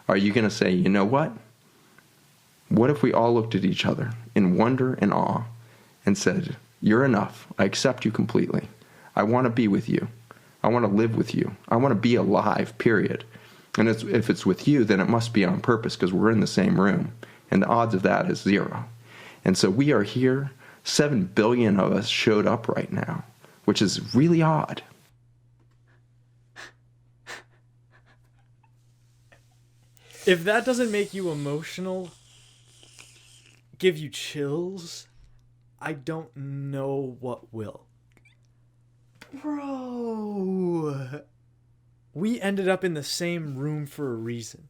Are you going to say, you know what? What if we all looked at each other in wonder and awe and said, you're enough. I accept you completely. I want to be with you. I want to live with you. I want to be alive, period. And if it's with you, then it must be on purpose because we're in the same room. And the odds of that is 0. And so we are here. 7 billion of us showed up right now, which is really odd. If that doesn't make you emotional, give you chills, I don't know what will. Bro, we ended up in the same room for a reason.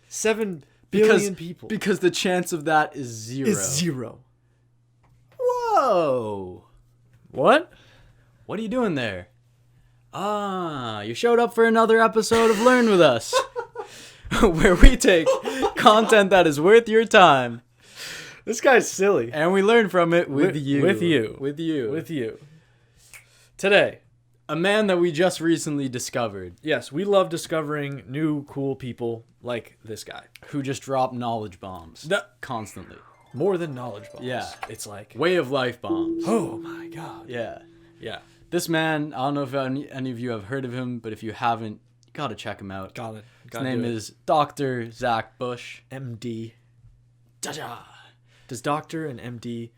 7 billion people. Because the chance of that is 0. Is 0. Whoa. What? What are you doing there? You showed up for another episode of Learn With Us, where we take content that is worth your time. This guy's silly. And we learn from it with you. With you. With you. With you. Today, a man that we just recently discovered. Yes, we love discovering new cool people like this guy. Who just drop knowledge bombs. Constantly. More than knowledge bombs. Yeah. It's like... way of life bombs. Oh my god. Yeah. Yeah. This man, I don't know if any of you have heard of him, but if you haven't, you gotta check him out. Got it. His name is Dr. Zack Bush. MD. Da-da. Does doctor and MD...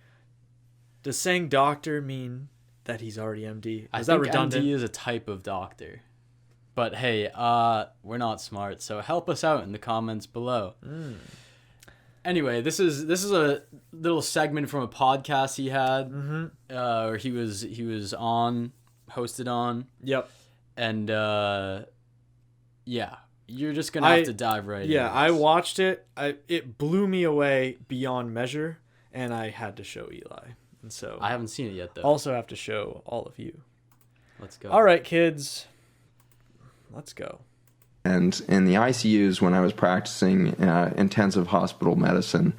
Does saying doctor mean that he's already MD? I Is think that redundant? MD is a type of doctor. But hey, we're not smart, so help us out in the comments below. Anyway, this is a little segment from a podcast he had, where he was hosted on. Yep. And yeah, you're just gonna have to dive right in. Yeah, I watched it. It blew me away beyond measure, and I had to show Eli. And so I haven't seen it yet though. Also have to show all of you. Let's go. All right, kids. Let's go. And in the ICUs, when I was practicing intensive hospital medicine,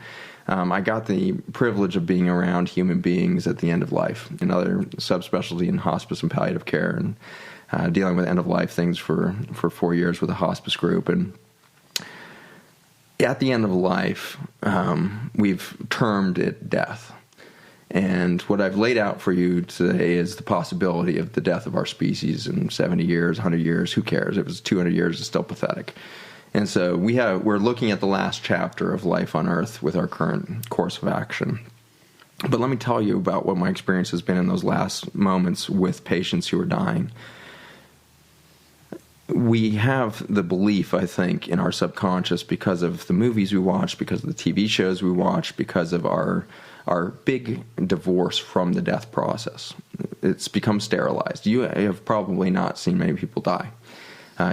I got the privilege of being around human beings at the end of life, another subspecialty in hospice and palliative care, and dealing with end-of-life things for 4 years with a hospice group. And at the end of life, we've termed it death. And what I've laid out for you today is the possibility of the death of our species in 70 years, 100 years, who cares? If it's 200 years, it's still pathetic. And so we're looking at the last chapter of life on Earth with our current course of action. But let me tell you about what my experience has been in those last moments with patients who are dying. We have the belief, I think, in our subconscious because of the movies we watch, because of the TV shows we watch, because of our big divorce from the death process. It's become sterilized. You have probably not seen many people die.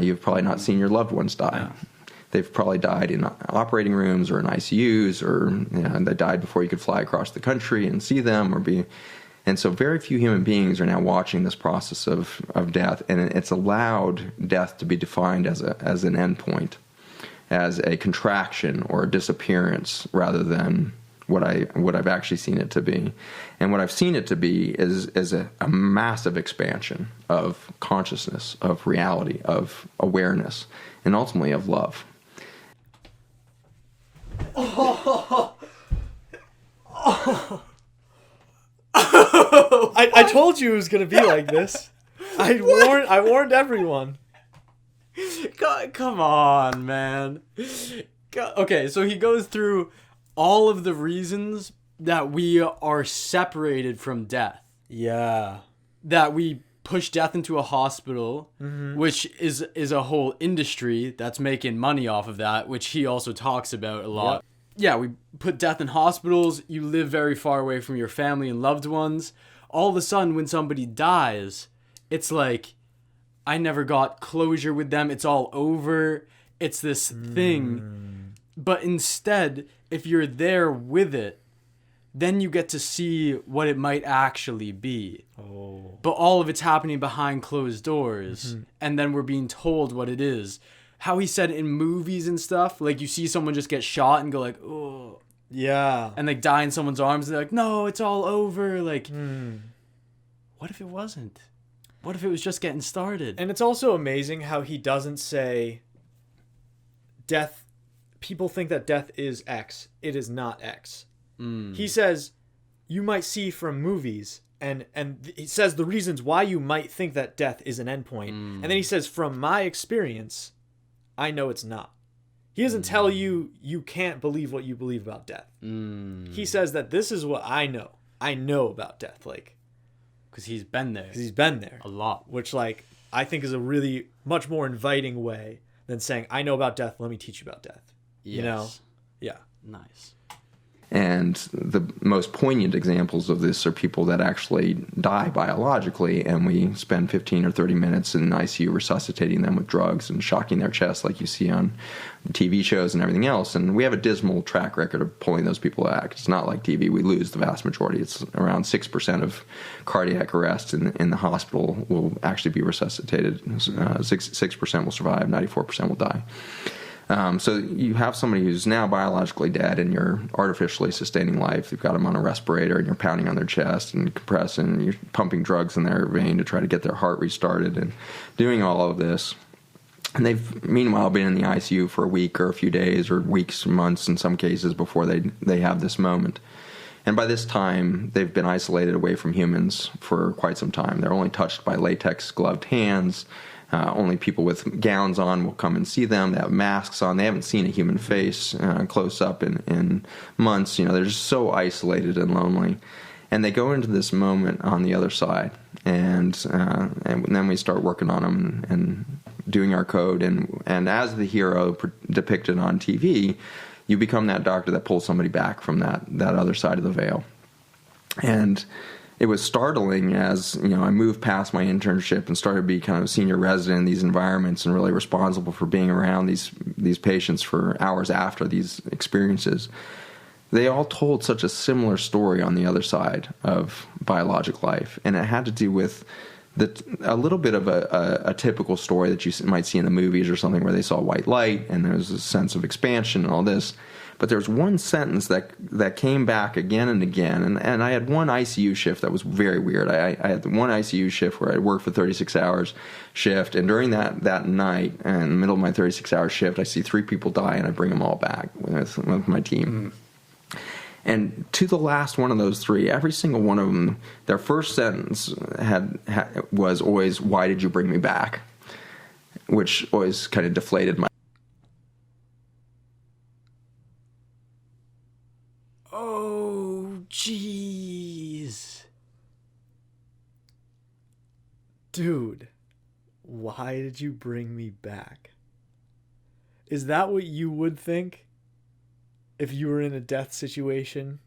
You've probably not seen your loved ones die. No. They've probably died in operating rooms or in ICUs, or they died before you could fly across the country and see them or be... And so very few human beings are now watching this process of death, and it's allowed death to be defined as an endpoint, as a contraction or a disappearance, rather than what I've actually seen it to be. And what I've seen it to be is a massive expansion of consciousness, of reality, of awareness, and ultimately of love. I told you it was gonna be like this. I warned everyone. Come on, man. Okay, so he goes through all of the reasons that we are separated from death. Yeah. That we push death into a hospital, which is a whole industry that's making money off of that, which he also talks about a lot. Yep. Yeah, we put death in hospitals. You live very far away from your family and loved ones. All of a sudden, when somebody dies, it's like, I never got closure with them. It's all over. It's this thing. But instead, if you're there with it, then you get to see what it might actually be. Oh. But all of it's happening behind closed doors. And then we're being told what it is. How he said in movies and stuff, like you see someone just get shot and go like, oh. Yeah. And like die in someone's arms. And they're like, no, it's all over. Like, what if it wasn't? What if it was just getting started? And it's also amazing how he doesn't say death people think that death is X. It is not X. He says you might see from movies, and he says the reasons why you might think that death is an endpoint. And then he says, from my experience, I know it's not. He doesn't tell you can't believe what you believe about death. He says that this is what I know. I know about death, like, because he's been there. Because he's been there a lot, which, like, I think is a really much more inviting way than saying, I know about death, let me teach you about death. Yes. You know? Yeah. Nice. And the most poignant examples of this are people that actually die biologically, and we spend 15 or 30 minutes in ICU resuscitating them with drugs and shocking their chest like you see on TV shows and everything else. And we have a dismal track record of pulling those people back. It's not like TV. We lose the vast majority. It's around 6% of cardiac arrests in the hospital will actually be resuscitated. 6% will survive, 94% will die. So you have somebody who's now biologically dead, and you're artificially sustaining life. You've got them on a respirator, and you're pounding on their chest and compressing, and you're pumping drugs in their vein to try to get their heart restarted and doing all of this. And they've, meanwhile, been in the ICU for a week or a few days or weeks, months in some cases before they have this moment. And by this time, they've been isolated away from humans for quite some time. They're only touched by latex-gloved hands. Only people with gowns on will come and see them. They have masks on. They haven't seen a human face close up in months. You know, they're just so isolated and lonely. And they go into this moment on the other side, and then we start working on them and doing our code. And as the hero depicted on TV, you become that doctor that pulls somebody back from that other side of the veil. And it was startling as, you know, I moved past my internship and started to be kind of a senior resident in these environments and really responsible for being around these patients for hours after these experiences. They all told such a similar story on the other side of biologic life, and it had to do with a little bit of a typical story that you might see in the movies or something, where they saw white light and there was a sense of expansion and all this. But there was one sentence that came back again and again, and I had one ICU shift that was very weird. I had one ICU shift where I worked for 36 hours shift, and during that night, in the middle of my 36-hour shift, I see 3 people die, and I bring them all back with my team. And to the last one of those 3, every single one of them, their first sentence was always, "Why did you bring me back?" Which always kind of deflated my... Oh, jeez. Dude, why did you bring me back? Is that what you would think if you were in a death situation,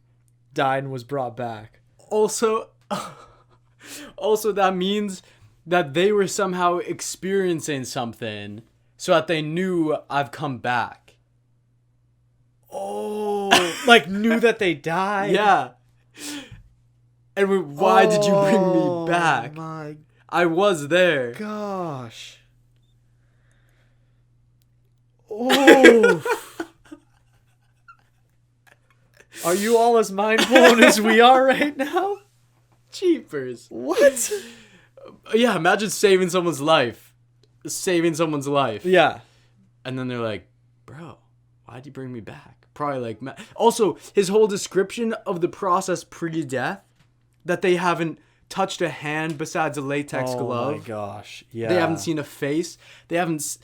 died and was brought back? Also, that means that they were somehow experiencing something so that they knew I've come back. Oh, like knew that they died? Yeah. And why did you bring me back? My I was there. gosh. Oh. Are you all as mind blown as we are right now? Jeepers. What? Yeah, imagine saving someone's life. Yeah. And then they're like, bro, why'd you bring me back? Probably like... Also, his whole description of the process pre-death, that they haven't touched a hand besides a latex glove. Oh my gosh. Yeah. They haven't seen a face. They haven't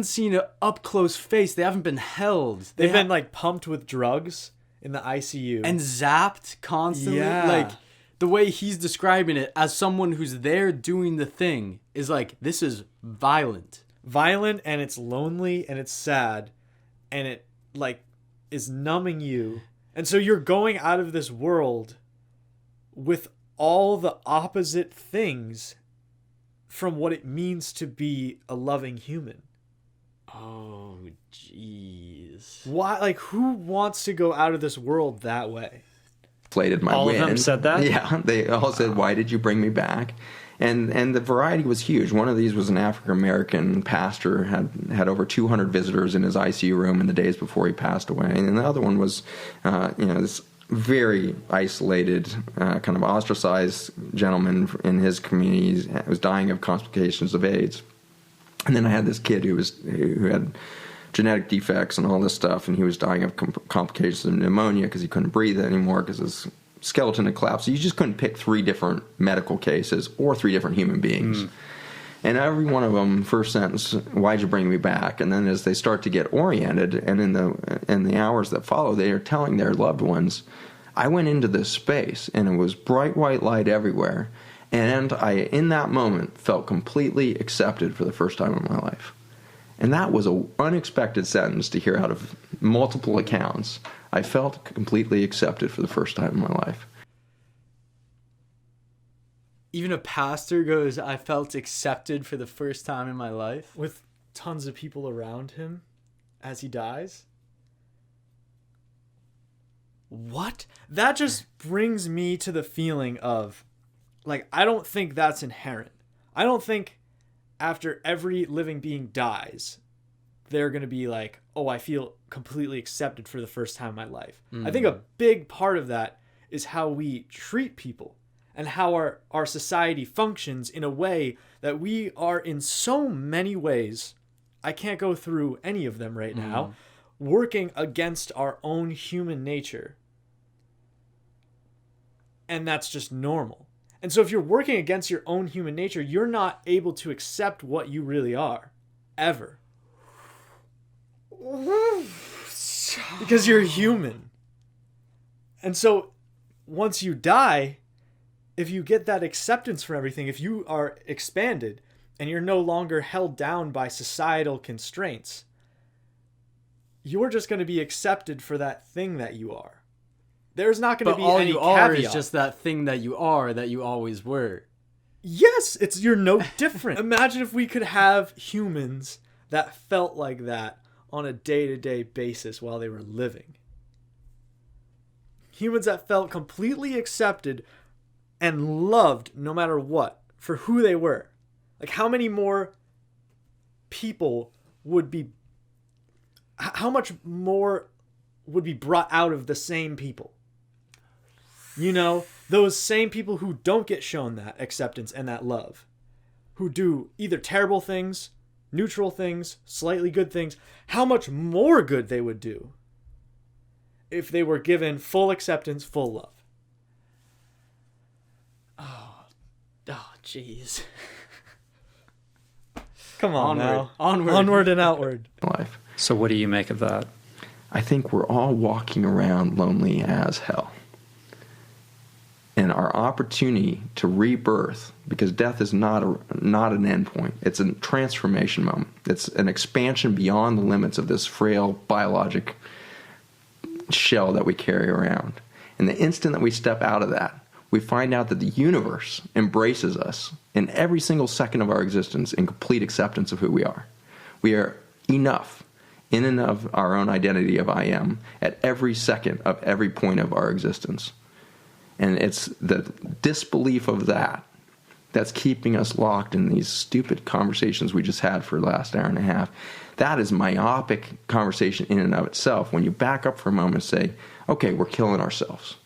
seen an up-close face. They haven't been held. They've been like pumped with drugs in the ICU. And zapped constantly. Yeah. Like, the way he's describing it as someone who's there doing the thing is like, this is violent. Violent, and it's lonely, and it's sad, and it like is numbing you. And so you're going out of this world with all the opposite things from what it means to be a loving human. Oh, jeez. Why? Like, who wants to go out of this world that way? Inflated my All win. of them said that? Yeah, they all said, "Why did you bring me back?" And the variety was huge. One of these was an African American pastor, had over 200 visitors in his ICU room in the days before he passed away. And the other one was, this very isolated, kind of ostracized gentleman in his community who was dying of complications of AIDS. And then I had this kid who had genetic defects and all this stuff, and he was dying of complications of pneumonia because he couldn't breathe anymore because his skeleton had collapsed. So you just couldn't pick 3 different medical cases or 3 different human beings. And every one of them, first sentence, why'd you bring me back? And then as they start to get oriented, and in the hours that follow, they are telling their loved ones, I went into this space, and it was bright white light everywhere, and I, in that moment, felt completely accepted for the first time in my life. And that was an unexpected sentence to hear out of multiple accounts. I felt completely accepted for the first time in my life. Even a pastor goes, I felt accepted for the first time in my life. With tons of people around him as he dies. What? That just brings me to the feeling of, like, I don't think that's inherent. I don't think after every living being dies, they're going to be like, oh, I feel completely accepted for the first time in my life. I think a big part of that is how we treat people and how our society functions in a way that we are in so many ways, I can't go through any of them right now, working against our own human nature. And that's just normal. And so if you're working against your own human nature, you're not able to accept what you really are, ever. Because you're human. And so once you die, if you get that acceptance for everything, if you are expanded and you're no longer held down by societal constraints, you're just going to be accepted for that thing that you are. There's not going to be any caveat. But all you are is just that thing that you are, that you always were. Yes, you're no different. Imagine if we could have humans that felt like that on a day-to-day basis while they were living. Humans that felt completely accepted and loved no matter what for who they were. Like, how many more people would be... How much more would be brought out of the same people? You know, those same people who don't get shown that acceptance and that love, who do either terrible things, neutral things, slightly good things, how much more good they would do if they were given full acceptance, full love. Oh, jeez. Come on Onward. now. Onward and outward. Life. So what do you make of that? I think we're all walking around lonely as hell. And our opportunity to rebirth, because death is not an end point. It's a transformation moment. It's an expansion beyond the limits of this frail biologic shell that we carry around. And the instant that we step out of that, we find out that the universe embraces us in every single second of our existence in complete acceptance of who we are. We are enough in and of our own identity of I am at every second of every point of our existence. And it's the disbelief of that that's keeping us locked in these stupid conversations we just had for the last hour and a half. That is myopic conversation in and of itself. When you back up for a moment and say, okay, we're killing ourselves.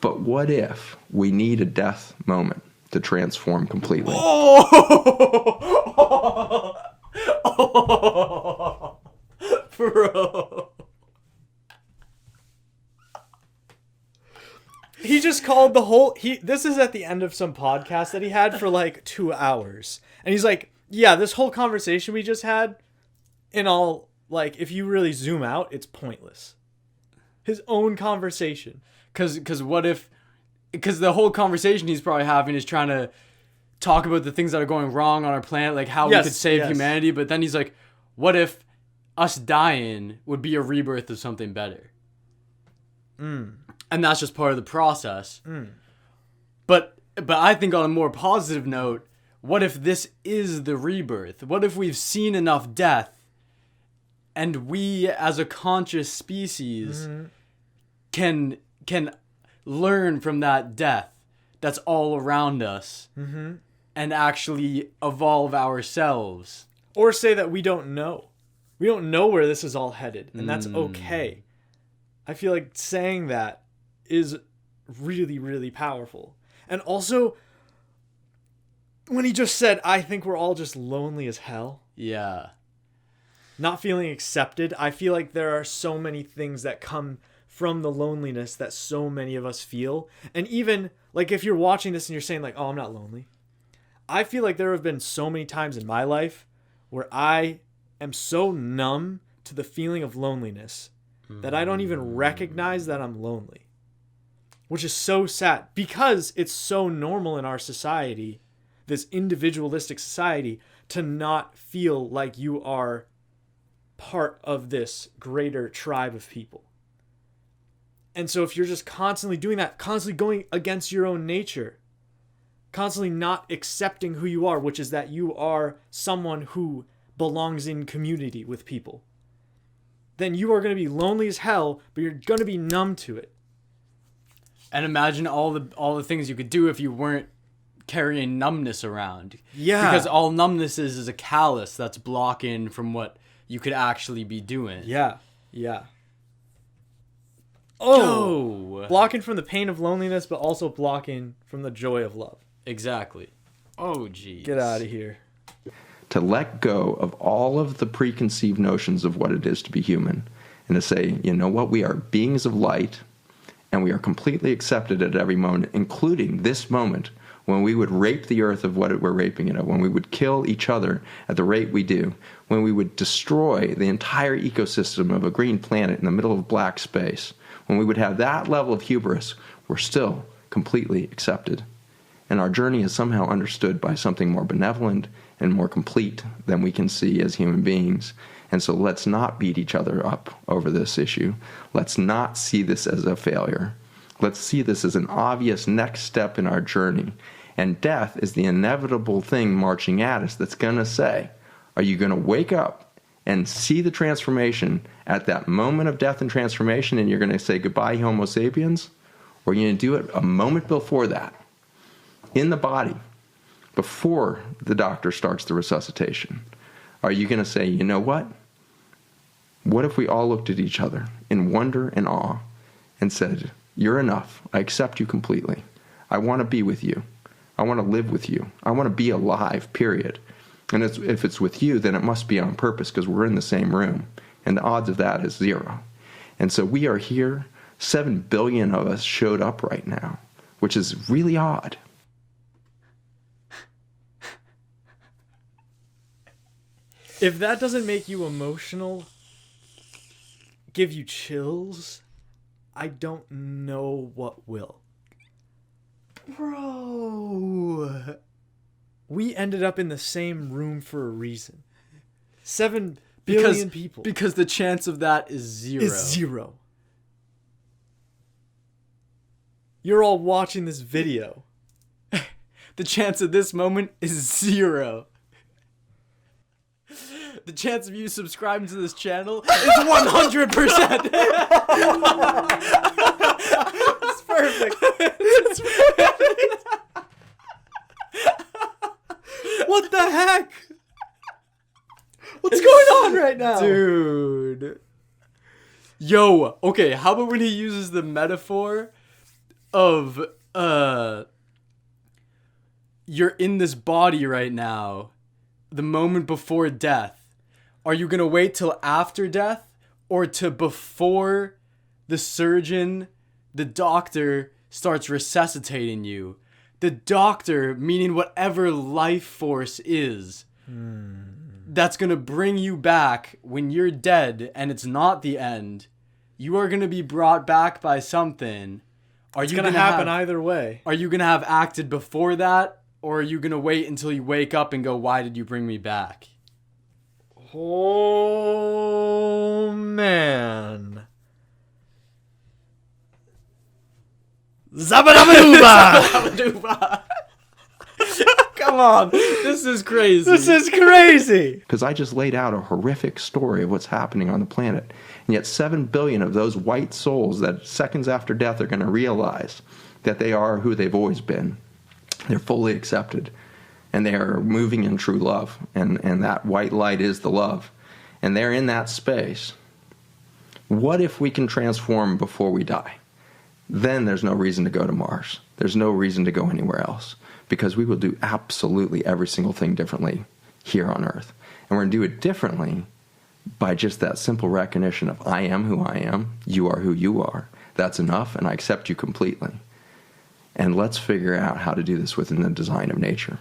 But what if we need a death moment to transform completely? Oh, bro. He just called the whole... This is at the end of some podcast that he had for like 2 hours. And he's like, yeah, this whole conversation we just had, in all, like, if you really zoom out, it's pointless. His own conversation. Because what if... Because the whole conversation he's probably having is trying to talk about the things that are going wrong on our planet, like how we could save humanity. But then he's like, what if us dying would be a rebirth of something better? And that's just part of the process. But I think on a more positive note, what if this is the rebirth? What if we've seen enough death and we as a conscious species can learn from that death that's all around us and actually evolve ourselves? Or say that we don't know. We don't know where this is all headed, and that's okay. I feel like saying that is really, really powerful. And also, when he just said, I think we're all just lonely as hell. Yeah. not feeling accepted. I feel like there are so many things that come from the loneliness that so many of us feel. And even like if you're watching this and you're saying like, oh, I'm not lonely. I feel like there have been so many times in my life where I am so numb to the feeling of loneliness that I don't even recognize that I'm lonely, which is so sad because it's so normal in our society, this individualistic society, to not feel like you are part of this greater tribe of people. And so if you're just constantly doing that, constantly going against your own nature, constantly not accepting who you are, which is that you are someone who belongs in community with people, then you are going to be lonely as hell, but you're going to be numb to it. And imagine all the things you could do if you weren't carrying numbness around. Yeah. Because all numbness is a callus that's blocking from what you could actually be doing. Yeah. Yeah. Oh. Blocking from the pain of loneliness, but also blocking from the joy of love. Exactly. Oh, geez. Get out of here. To let go of all of the preconceived notions of what it is to be human and to say, you know what, we are beings of light and we are completely accepted at every moment, including this moment when we would rape the earth of what we're raping it of, when we would kill each other at the rate we do, when we would destroy the entire ecosystem of a green planet in the middle of black space, when we would have that level of hubris, we're still completely accepted. And our journey is somehow understood by something more benevolent and more complete than we can see as human beings. And so let's not beat each other up over this issue. Let's not see this as a failure. Let's see this as an obvious next step in our journey. And death is the inevitable thing marching at us that's going to say, are you going to wake up and see the transformation at that moment of death and transformation, and you're going to say goodbye, Homo sapiens? Or are you going to do it a moment before that, in the body, before the doctor starts the resuscitation? Are you going to say, you know what? What if we all looked at each other in wonder and awe and said, you're enough. I accept you completely. I want to be with you. I want to live with you. I want to be alive, period. And if it's with you, then it must be on purpose because we're in the same room. And the odds of that is 0. And so we are here. 7 billion of us showed up right now, which is really odd. If that doesn't make you emotional, give you chills, I don't know what will. Bro. We ended up in the same room for a reason. 7 billion people. Because the chance of that is 0. Is 0. You're all watching this video. The chance of this moment is 0. The chance of you subscribing to this channel is 100%. It's perfect. It's perfect. What the heck? What's going on right now? Dude. Yo, okay, how about when he uses the metaphor of, you're in this body right now, the moment before death. Are you going to wait till after death or to before the surgeon, the doctor, starts resuscitating you? The doctor, meaning whatever life force is, that's going to bring you back when you're dead and it's not the end. You are going to be brought back by something. It's going to happen either way. Are you going to have acted before that? Or are you going to wait until you wake up and go, why did you bring me back? Oh, man. Zabba-dabba-dooba! Come on. This is crazy. This is crazy. Because I just laid out a horrific story of what's happening on the planet. And yet 7 billion of those white souls that seconds after death are going to realize that they are who they've always been. They're fully accepted. And they are moving in true love. And that white light is the love. And they're in that space. What if we can transform before we die? Then there's no reason to go to Mars. There's no reason to go anywhere else. Because we will do absolutely every single thing differently here on Earth. And we're going to do it differently by just that simple recognition of I am who I am, you are who you are. That's enough, and I accept you completely. And let's figure out how to do this within the design of nature.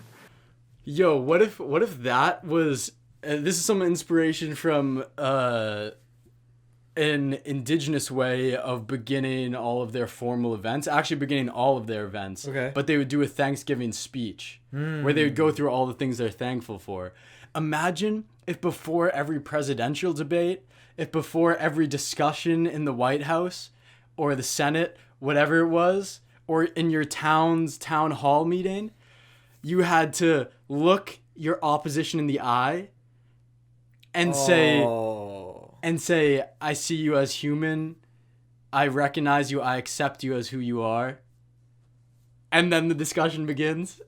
Yo, what if that was... this is some inspiration from an indigenous way of beginning all of their formal events. Actually beginning all of their events. Okay. But they would do a Thanksgiving speech where they would go through all the things they're thankful for. Imagine if before every presidential debate, if before every discussion in the White House or the Senate, whatever it was, or in your town's town hall meeting, you had to look your opposition in the eye and say, I see you as human. I recognize you. I accept you as who you are. And then the discussion begins.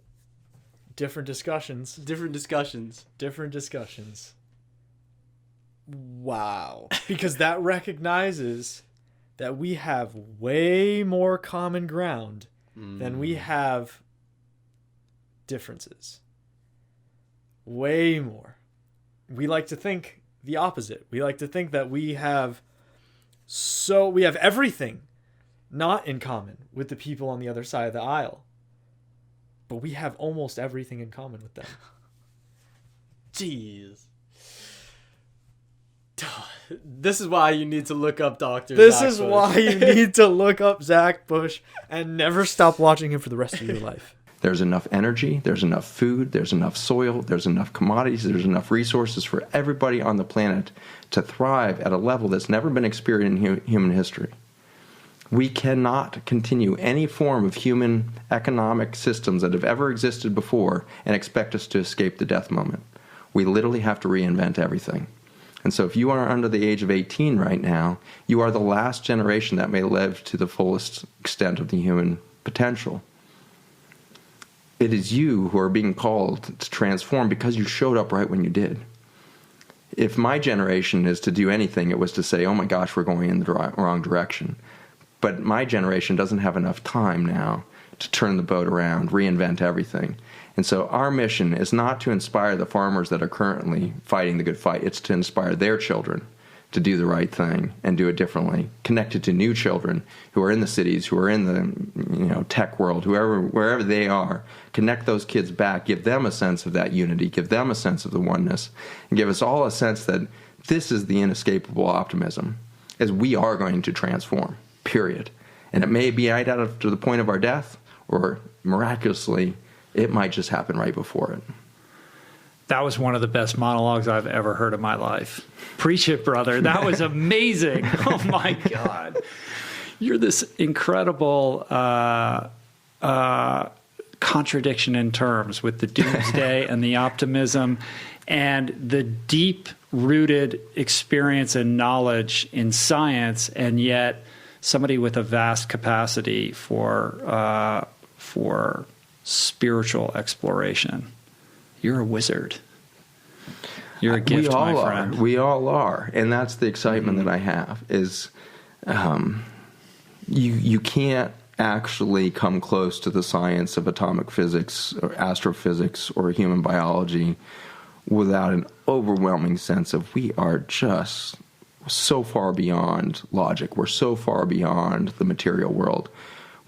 Different discussions. Wow. Because that recognizes that we have way more common ground than we have differences. Way more. We like to think the opposite. We like to think that we have everything not in common with the people on the other side of the aisle. But we have almost everything in common with them. Jeez. This is why you need to look up Dr. This Zack is Bush. why you need to look up Zack Bush and never stop watching him for the rest of your life. There's enough energy, there's enough food, there's enough soil, there's enough commodities, there's enough resources for everybody on the planet to thrive at a level that's never been experienced in human history. We cannot continue any form of human economic systems that have ever existed before and expect us to escape the death moment. We literally have to reinvent everything. And so if you are under the age of 18 right now, you are the last generation that may live to the fullest extent of the human potential. It is you who are being called to transform because you showed up right when you did. If my generation is to do anything, it was to say, oh my gosh, we're going in the wrong direction. But my generation doesn't have enough time now to turn the boat around, reinvent everything. And so our mission is not to inspire the farmers that are currently fighting the good fight. It's to inspire their children to do the right thing and do it differently, connected to new children who are in the cities, who are in the tech world, wherever they are. Connect those kids back, give them a sense of that unity, give them a sense of the oneness, and give us all a sense that this is the inescapable optimism, as we are going to transform, period. And it may be right out to the point of our death, or miraculously, it might just happen right before it. That was one of the best monologues I've ever heard in my life. Preach it, brother. That was amazing. Oh, my God. You're this incredible contradiction in terms with the doomsday and the optimism and the deep-rooted experience and knowledge in science, and yet somebody with a vast capacity for spiritual exploration. You're a wizard. You're a gift, my friend. We all are. And that's the excitement that I have, is you can't actually come close to the science of atomic physics or astrophysics or human biology without an overwhelming sense of we are just so far beyond logic. We're so far beyond the material world.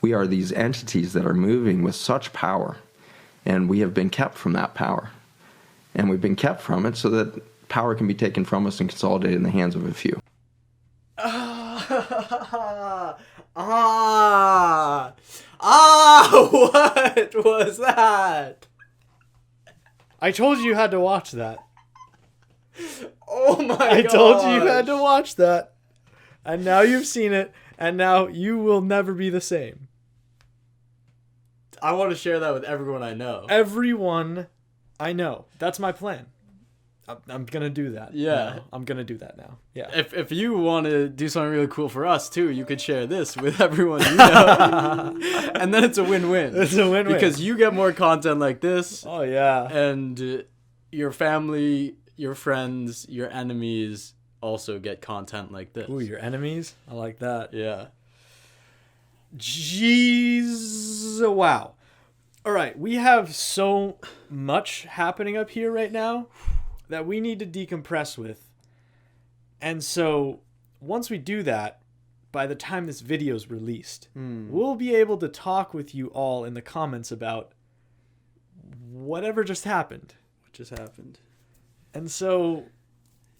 We are these entities that are moving with such power, and we have been kept from that power. And we've been kept from it so that power can be taken from us and consolidated in the hands of a few. What was that? I told you had to watch that. Oh my god. I told you had to watch that. And now you've seen it, and now you will never be the same. I want to share that with everyone I know. Everyone I know. That's my plan. I'm going to do that. Yeah. Now. I'm going to do that now. Yeah. If you want to do something really cool for us, too, you could share this with everyone you know. And then it's a win-win. It's a win-win. Because you get more content like this. Oh, yeah. And your family, your friends, your enemies also get content like this. Ooh, your enemies? I like that. Yeah. Jeez. Wow. All right. We have so much happening up here right now that we need to decompress with. And so once we do that, by the time this video is released, we'll be able to talk with you all in the comments about whatever just happened. What just happened? And so,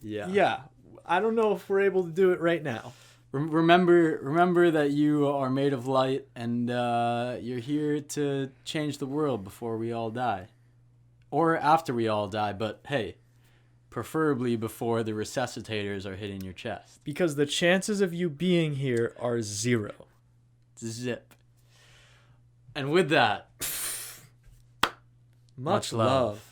yeah, I don't know if we're able to do it right now. Remember that you are made of light, and you're here to change the world before we all die. Or after we all die, but hey, preferably before the resuscitators are hitting your chest. Because the chances of you being here are 0. Zip. And with that, much love.